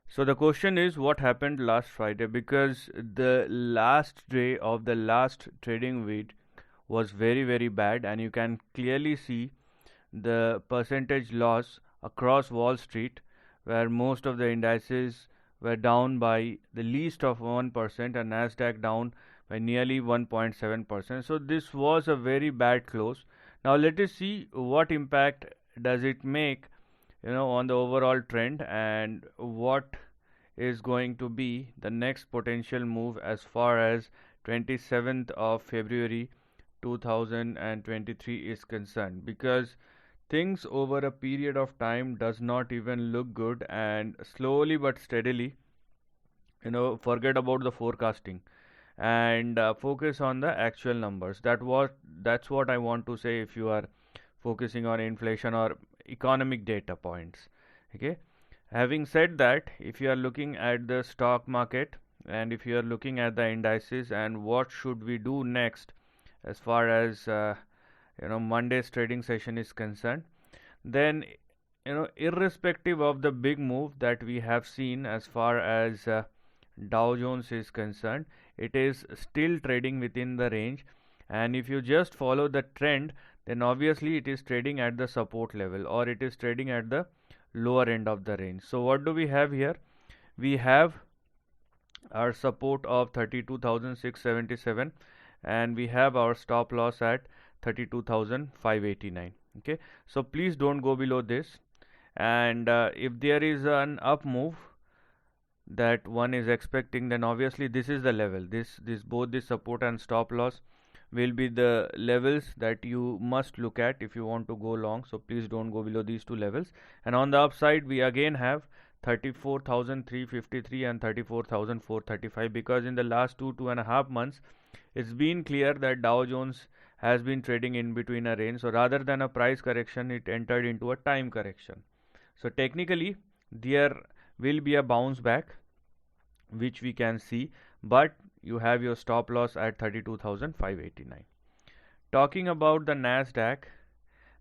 So the question is what happened last Friday, because the last day of the last trading week was very bad, and you can clearly see the percentage loss across Wall Street, where most of the indices were down by the least of 1% and Nasdaq down by nearly 1.7%. So this was a very bad close. Now let us see what impact does it make, on the overall trend, and what is going to be the next potential move as far as 27th of February 2023 is concerned, because things over a period of time does not even look good, and slowly but steadily, forget about the forecasting and focus on the actual numbers. That's what I want to say if you are focusing on inflation or economic data points. Okay, having said that, if you are looking at the stock market and if you are looking at the indices and what should we do next as far as Monday's trading session is concerned, then irrespective of the big move that we have seen as far as Dow Jones is concerned, it is still trading within the range, and if you just follow the trend, then obviously it is trading at the support level, or it is trading at the lower end of the range. So what do we have here? We have our support of 32,677, and we have our stop loss at 32,589. Okay, so please don't go below this, and if there is an up move that one is expecting, then obviously this is the level. This both the support and stop loss will be the levels that you must look at if you want to go long. So please don't go below these two levels. And on the upside, we again have 34,353 and 34,435, because in the last 2.5 months it's been clear that Dow Jones has been trading in between a range. So rather than a price correction, it entered into a time correction. So technically there will be a bounce back, which we can see, but you have your stop loss at 32,589. Talking about the Nasdaq,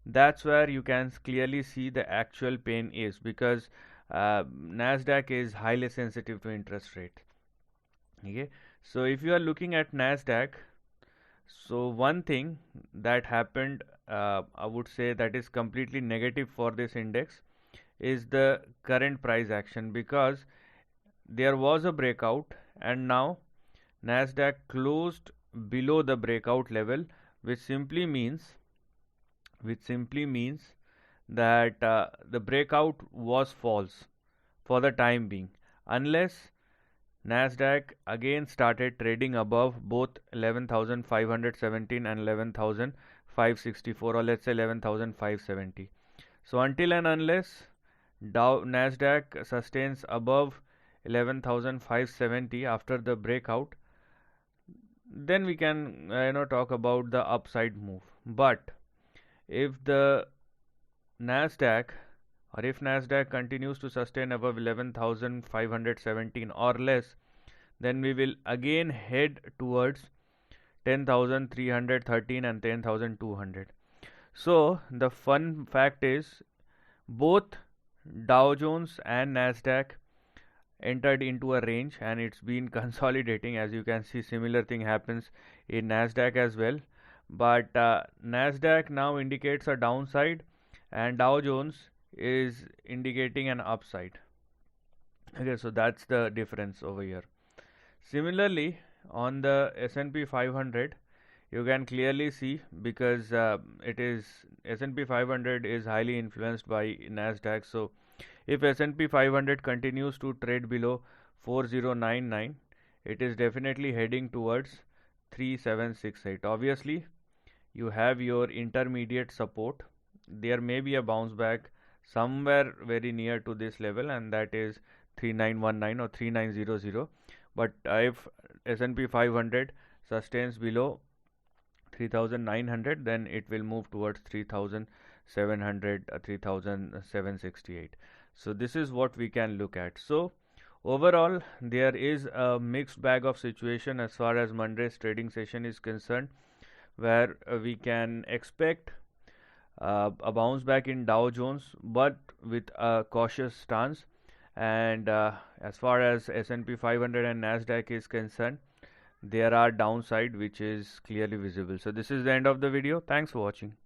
that's where you can clearly see the actual pain is, because Nasdaq is highly sensitive to interest rate. Okay, so if you are looking at Nasdaq, so one thing that happened, I would say that is completely negative for this index, is the current price action, because there was a breakout and now Nasdaq closed below the breakout level, which simply means that the breakout was false for the time being, unless Nasdaq again started trading above both 11,517 and 11,564, or let's say 11,570. So until and unless Nasdaq sustains above 11,570 after the breakout, then we can talk about the upside move. But if the Nasdaq if Nasdaq continues to sustain above 11,517 or less, then we will again head towards 10,313 and 10,200. So the fun fact is, both Dow Jones and Nasdaq entered into a range and it's been consolidating. As you can see, similar thing happens in Nasdaq as well, but Nasdaq now indicates a downside and Dow Jones is indicating an upside. Okay, so that's the difference over here. Similarly, on the S&P 500, you can clearly see, because it is S&P 500 is highly influenced by Nasdaq. So if S&P 500 continues to trade below 4099, it is definitely heading towards 3768. Obviously, you have your intermediate support. There may be a bounce back somewhere very near to this level, and that is 3919 or 3900. But if S&P 500 sustains below 3900, then it will move towards 3700, 3768. So this is what we can look at. So overall, there is a mixed bag of situation as far as Monday's trading session is concerned, where we can expect a bounce back in Dow Jones, but with a cautious stance, And as far as S&P 500 and Nasdaq is concerned, there are downside which is clearly visible. So this is the end of the video. Thanks for watching.